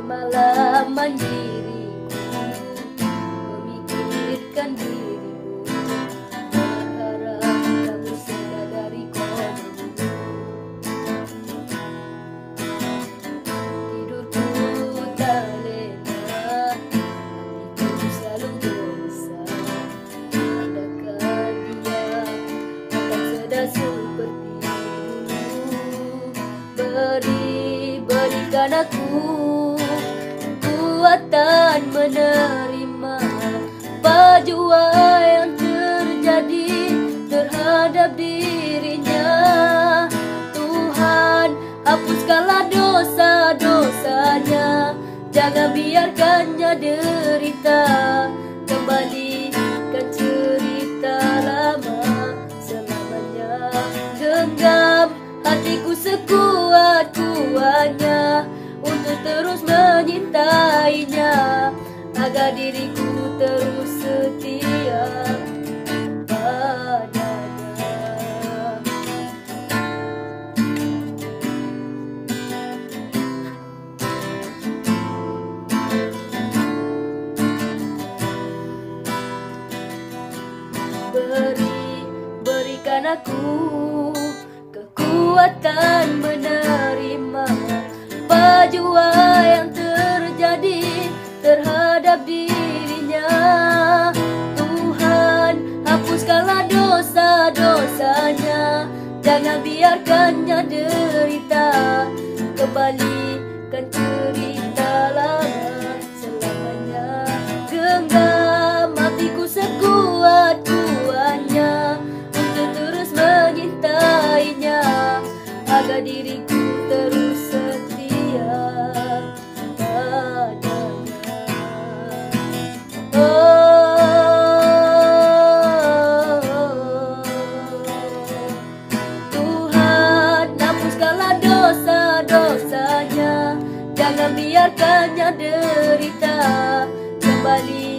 Semalaman diriku memikirkan dirimu, berharap kamu sadari komamu. Tidurku tak lena, hatiku selalu gelisah. Adakah dia akan sedar seperti dulu? Berikan aku kekuatan menerima apa jua yang terjadi terhadap dirinya. Tuhan, hapuskanlah dosa-dosanya, jangan biarkannya derita. Kembalikan cerita lama selamanya. Genggam hatiku sekuat-kuatnya untuk terus menyintainya, agar diriku terus setia padanya. Berikan aku kekuatan menerima apa jua yang terjadi terhadap dirinya. Tuhan, hapuskanlah dosa-dosanya, jangan biarkannya derita. Kembalikan cerita lama selamanya. Genggam hatiku sekuat-kuatnya untuk terus menyintainya, agar diriku terus setia padanya. Tuhan, hapuskanlah dosa-dosanya, jangan biarkannya derita. Kembali